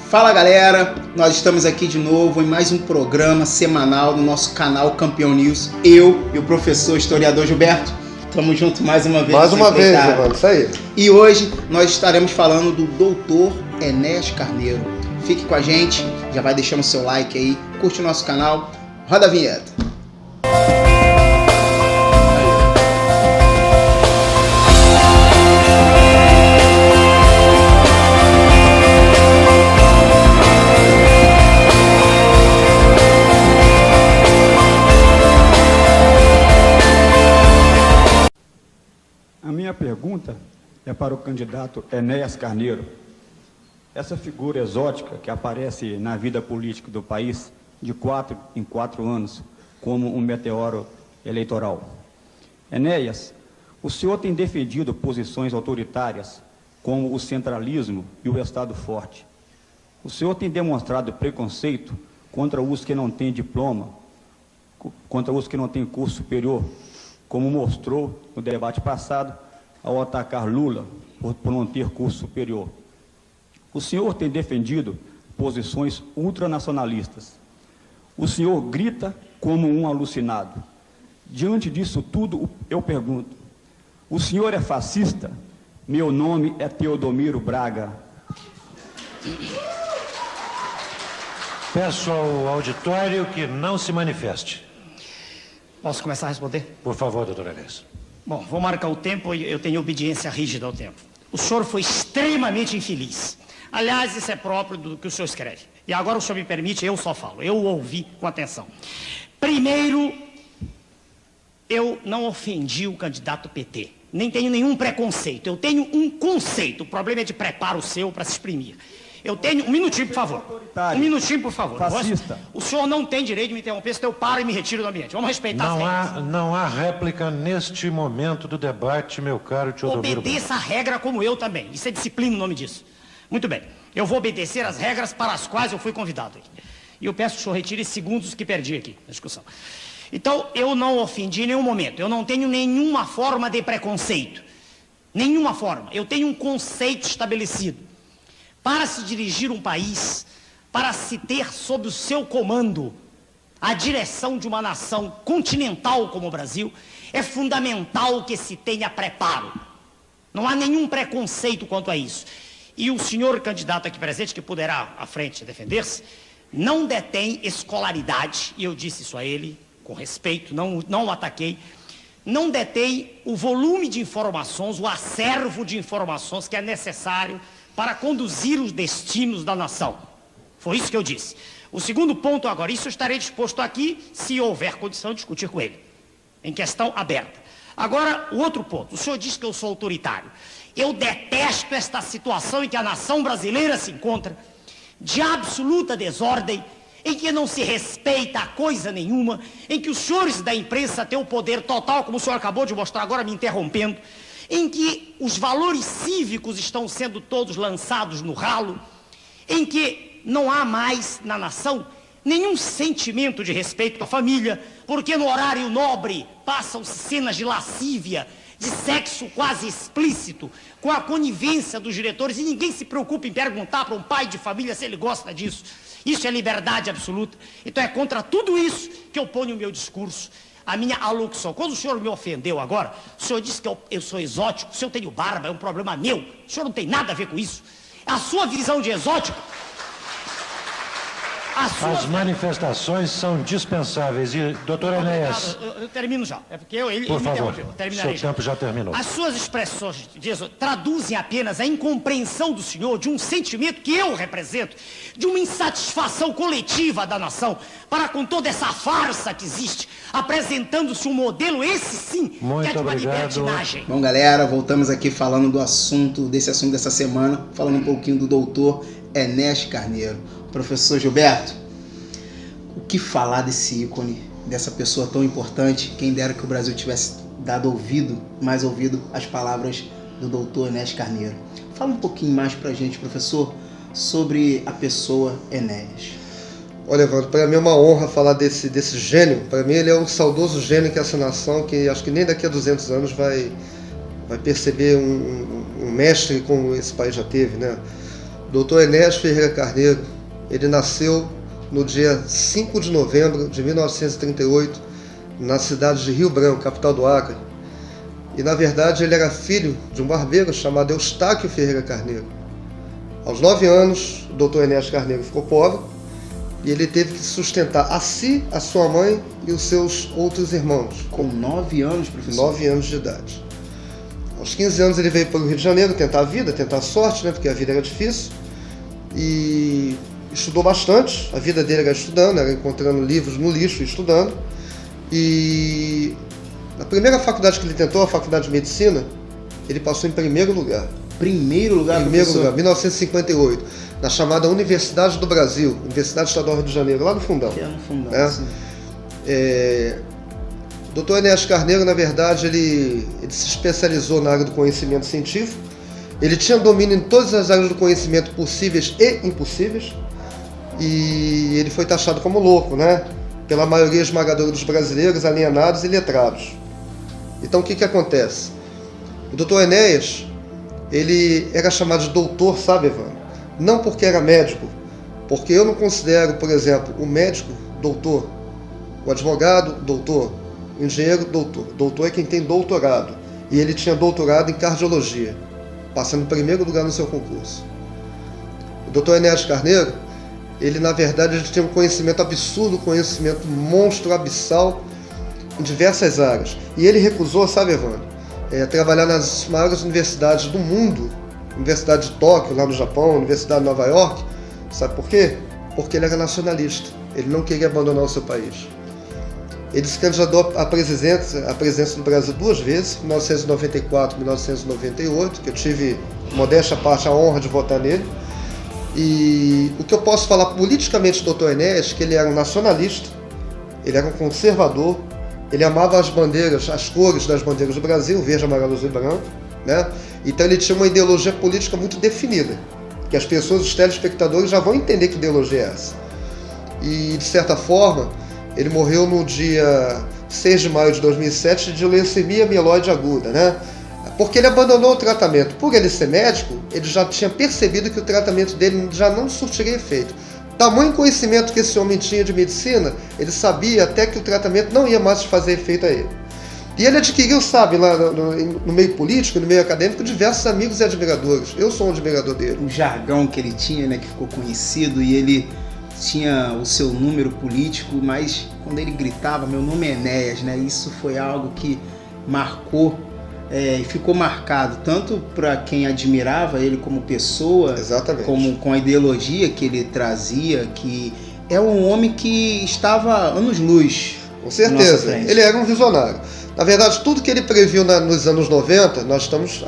Fala galera, nós estamos aqui de novo em mais um programa semanal no nosso canal Campeão News. Eu e o professor historiador Gilberto, estamos juntos mais uma vez. Mais uma vez, Giovanni, isso aí. E hoje nós estaremos falando do Dr. Enéas Carneiro. Fique com a gente, já vai deixando o seu like aí, curte o nosso canal, roda a vinheta. A minha pergunta é para o candidato Enéas Carneiro. Essa figura exótica que aparece na vida política do país de 4 em 4 anos como um meteoro eleitoral. Enéas, o senhor tem defendido posições autoritárias como o centralismo e o Estado forte. O senhor tem demonstrado preconceito contra os que não têm diploma, contra os que não têm curso superior, como mostrou no debate passado, ao atacar Lula por não ter curso superior. O senhor tem defendido posições ultranacionalistas. O senhor grita como um alucinado. Diante disso tudo, eu pergunto, o senhor é fascista? Meu nome é Teodomiro Braga. Peço ao auditório que não se manifeste. Posso começar a responder? Por favor, doutor Enéas. Bom, vou marcar o tempo e eu tenho obediência rígida ao tempo. O senhor foi extremamente infeliz. Aliás, isso é próprio do que o senhor escreve. E agora o senhor me permite, eu só falo. Eu ouvi com atenção. Primeiro, eu não ofendi o candidato PT. Nem tenho nenhum preconceito. Eu tenho um conceito. O problema é de preparo seu para se exprimir. Eu tenho... Um minutinho, por favor. Um minutinho, por favor. Fascista. O senhor não tem direito de me interromper, senão eu paro e me retiro do ambiente. Vamos respeitar as regras. Não há réplica neste momento do debate, meu caro Teodomiro. Obedeça a regra como eu também. Isso é disciplina o nome disso. Muito bem. Eu vou obedecer as regras para as quais eu fui convidado aqui. E eu peço que o senhor retire segundos que perdi aqui na discussão. Então, eu não ofendi em nenhum momento. Eu não tenho nenhuma forma de preconceito. Nenhuma forma. Eu tenho um conceito estabelecido. Para se dirigir um país, para se ter sob o seu comando a direção de uma nação continental como o Brasil, é fundamental que se tenha preparo. Não há nenhum preconceito quanto a isso. E o senhor candidato aqui presente, que poderá à frente defender-se, não detém escolaridade, e eu disse isso a ele com respeito, não o ataquei, não detém o volume de informações, o acervo de informações que é necessário para conduzir os destinos da nação. Foi isso que eu disse. O segundo ponto agora, isso eu estarei disposto aqui, se houver condição de discutir com ele, em questão aberta. Agora, o outro ponto, o senhor diz que eu sou autoritário. Eu detesto esta situação em que a nação brasileira se encontra, de absoluta desordem, em que não se respeita coisa nenhuma, em que os senhores da imprensa têm o poder total, como o senhor acabou de mostrar agora me interrompendo, em que os valores cívicos estão sendo todos lançados no ralo, em que não há mais na nação nenhum sentimento de respeito à família, porque no horário nobre passam-se cenas de lascívia, de sexo quase explícito, com a conivência dos diretores, e ninguém se preocupa em perguntar para um pai de família se ele gosta disso. Isso é liberdade absoluta. Então é contra tudo isso que eu ponho o meu discurso, a minha alocução. Quando o senhor me ofendeu agora, o senhor disse que eu sou exótico, se eu tenho barba é um problema meu, o senhor não tem nada a ver com isso. A sua visão de exótico... As manifestações são dispensáveis. E, doutor Enéas... Eu termino já. É porque ele por me favor, interrompeu. Terminarei seu tempo já terminou. As suas expressões traduzem apenas a incompreensão do senhor de um sentimento que eu represento, de uma insatisfação coletiva da nação, para com toda essa farsa que existe, apresentando-se um modelo, esse sim, que é de uma libertinagem. Bom, galera, voltamos aqui falando desse assunto dessa semana, falando um pouquinho do doutor Enéas Carneiro. Professor Gilberto, o que falar desse ícone, dessa pessoa tão importante? Quem dera que o Brasil tivesse dado mais ouvido às palavras do doutor Enéas Carneiro. Fala um pouquinho mais pra gente, professor, sobre a pessoa Enéas. Olha, Evandro, para mim é uma honra falar desse gênio. Para mim ele é um saudoso gênio que essa nação, que acho que nem daqui a 200 anos vai perceber um mestre como esse país já teve, né? Dr. Enéas Ferreira Carneiro, ele nasceu no dia 5 de novembro de 1938, na cidade de Rio Branco, capital do Acre. E, na verdade, ele era filho de um barbeiro chamado Eustáquio Ferreira Carneiro. Aos 9 anos, o Dr. Enéas Carneiro ficou pobre e ele teve que sustentar a si, a sua mãe e os seus outros irmãos. Com 9 anos, professor? 9 anos de idade. Aos 15 anos ele veio para o Rio de Janeiro tentar a vida, tentar a sorte, né, porque a vida era difícil. E estudou bastante, a vida dele era estudando, era encontrando livros no lixo e estudando. E na primeira faculdade que ele tentou, a faculdade de medicina, ele passou em primeiro lugar. Primeiro lugar, Primeiro lugar, 1958, na chamada Universidade do Brasil, Universidade Estadual do Rio de Janeiro, lá no Fundão. Que é no Fundão, né? sim. O Dr. Enéas Carneiro, na verdade, ele se especializou na área do conhecimento científico. Ele tinha domínio em todas as áreas do conhecimento possíveis e impossíveis. E ele foi taxado como louco, né? Pela maioria esmagadora dos brasileiros, alienados e letrados. Então, o que acontece? O Dr. Enéas, ele era chamado de doutor, sabe, Ivan? Não porque era médico, porque eu não considero, por exemplo, o médico doutor, o advogado doutor, o engenheiro doutor. Doutor é quem tem doutorado. E ele tinha doutorado em cardiologia, passando em primeiro lugar no seu concurso. O Dr. Enéas Carneiro, ele na verdade ele tinha um conhecimento absurdo, conhecimento monstro, abissal, em diversas áreas. E ele recusou, sabe, Evandro, trabalhar nas maiores universidades do mundo, Universidade de Tóquio, lá no Japão, Universidade de Nova York. Sabe por quê? Porque ele era nacionalista, ele não queria abandonar o seu país. Ele se candidatou à presidência do Brasil 2 vezes, 1994 e 1998, que eu tive, modéstia à parte, a honra de votar nele. E o que eu posso falar politicamente do Dr. Enéas, que ele era um nacionalista, ele era um conservador, ele amava as bandeiras, as cores das bandeiras do Brasil, verde, amarelo, azul e branco, né? Então ele tinha uma ideologia política muito definida, que as pessoas, os telespectadores já vão entender que ideologia é essa. E, de certa forma, ele morreu no dia 6 de maio de 2007 de leucemia mieloide aguda, né? Porque ele abandonou o tratamento. Por ele ser médico, ele já tinha percebido que o tratamento dele já não surtiria efeito. Tamanho conhecimento que esse homem tinha de medicina, ele sabia até que o tratamento não ia mais fazer efeito a ele. E ele adquiriu, sabe, lá no meio político, no meio acadêmico, diversos amigos e admiradores. Eu sou um admirador dele. O jargão que ele tinha, né, que ficou conhecido, e ele tinha o seu número político, mas quando ele gritava, meu nome é Enéas, né, isso foi algo que marcou, ficou marcado tanto para quem admirava ele como pessoa, exatamente, como com a ideologia que ele trazia, que é um homem que estava anos-luz. Com certeza, ele era um visionário. Na verdade, tudo que ele previu nos anos 90, nós estamos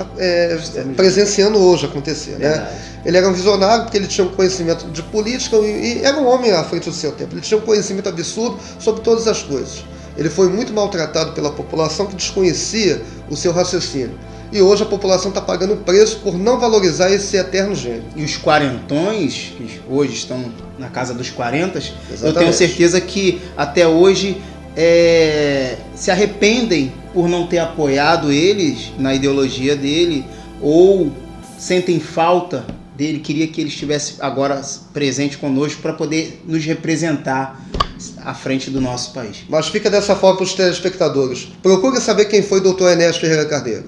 presenciando hoje acontecer, né? Ele era um visionário porque ele tinha um conhecimento de política e era um homem à frente do seu tempo. Ele tinha um conhecimento absurdo sobre todas as coisas. Ele foi muito maltratado pela população que desconhecia o seu raciocínio. E hoje a população está pagando o preço por não valorizar esse eterno gênio. E os quarentões, que hoje estão na casa dos 40, exatamente, eu tenho certeza que até hoje se arrependem por não ter apoiado eles na ideologia dele, ou sentem falta dele, queria que ele estivesse agora presente conosco para poder nos representar à frente do nosso país. Mas fica dessa forma para os telespectadores. Procure saber quem foi o Dr. Enéas Ferreira Carneiro.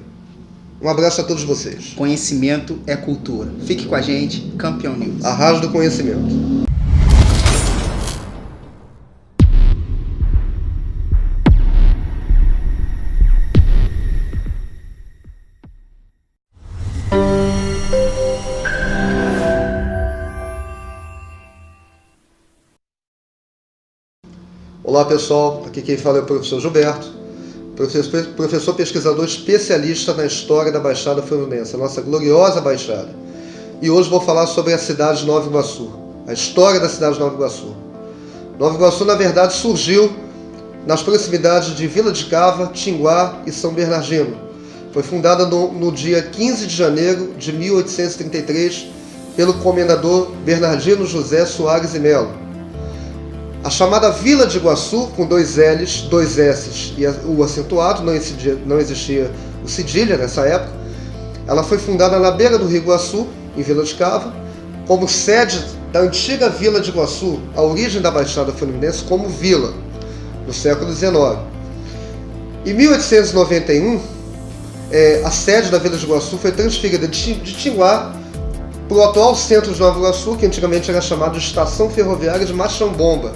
Um abraço a todos vocês. Conhecimento é cultura. Fique com a gente, Campeão News. A Rádio do Conhecimento. Olá pessoal, aqui quem fala é o professor Gilberto, professor pesquisador especialista na história da Baixada Fluminense, a nossa gloriosa Baixada. E hoje vou falar sobre a cidade de Nova Iguaçu, a história da cidade de Nova Iguaçu. Nova Iguaçu, na verdade, surgiu nas proximidades de Vila de Cava, Tinguá e São Bernardino. Foi fundada no dia 15 de janeiro de 1833 pelo comendador Bernardino José Soares e Melo. A chamada Vila de Iguaçu, com 2 L's, 2 S's e o acentuado, não existia o cedilha nessa época, ela foi fundada na beira do Rio Iguaçu, em Vila de Cava, como sede da antiga Vila de Iguaçu, a origem da Baixada Fluminense como vila, no século XIX. Em 1891, a sede da Vila de Iguaçu foi transferida de Tinguá para o atual centro de Nova Iguaçu, que antigamente era chamado de Estação Ferroviária de Machambomba,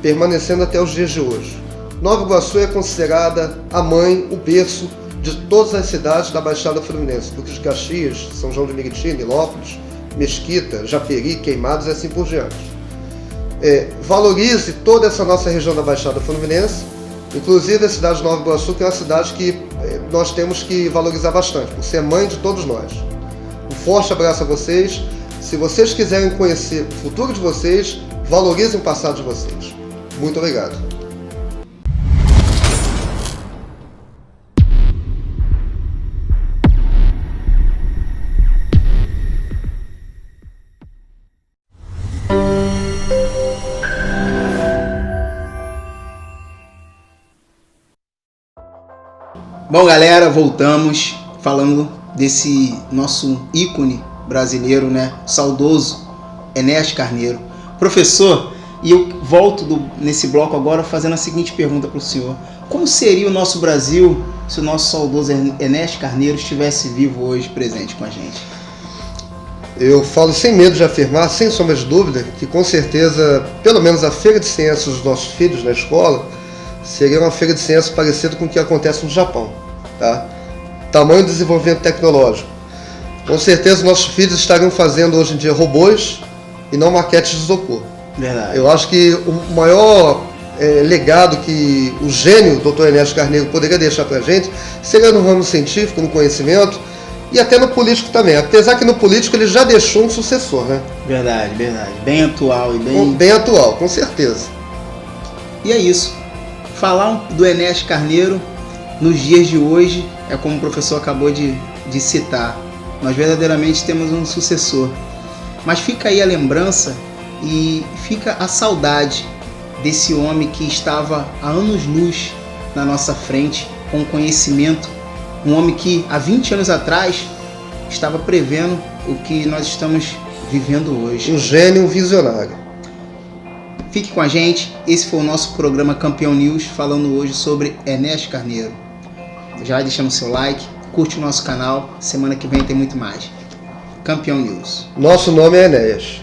permanecendo até os dias de hoje. Nova Iguaçu é considerada a mãe, o berço de todas as cidades da Baixada Fluminense, Duque de Caxias, São João de Meriti, Nilópolis, Mesquita, Japeri, Queimados e assim por diante. Valorize toda essa nossa região da Baixada Fluminense, inclusive a cidade de Nova Iguaçu, que é uma cidade que nós temos que valorizar bastante, por ser mãe de todos nós. Um forte abraço a vocês. Se vocês quiserem conhecer o futuro de vocês, valorizem o passado de vocês. Muito obrigado. Bom, galera, voltamos falando desse nosso ícone brasileiro, né? Saudoso Enéas Carneiro. Professor, e eu volto nesse bloco agora fazendo a seguinte pergunta para o senhor. Como seria o nosso Brasil se o nosso saudoso Enéas Carneiro estivesse vivo hoje, presente com a gente? Eu falo sem medo de afirmar, sem sombra de dúvida, que com certeza, pelo menos a feira de ciências dos nossos filhos na escola, seria uma feira de ciências parecida com o que acontece no Japão, tá? Tamanho do desenvolvimento tecnológico. Com certeza nossos filhos estariam fazendo hoje em dia robôs e não maquetes de isopor. Verdade. Eu acho que o maior legado que o gênio Dr. Enéas Carneiro poderia deixar pra gente seria no ramo científico, no conhecimento e até no político também. Apesar que no político ele já deixou um sucessor, né? Verdade, verdade. Bem atual e bem... Bem atual, com certeza. E é isso. Falar do Enéas Carneiro nos dias de hoje é como o professor acabou de citar. Nós verdadeiramente temos um sucessor. Mas fica aí a lembrança e fica a saudade desse homem que estava há anos-luz na nossa frente, com conhecimento. Um homem que há 20 anos atrás estava prevendo o que nós estamos vivendo hoje. Um gênio, um visionário. Fique com a gente, esse foi o nosso programa Campeão News, falando hoje sobre Enéas Carneiro. Já vai deixando seu like, curte o nosso canal, semana que vem tem muito mais. Campeão News. Nosso nome é Enéas.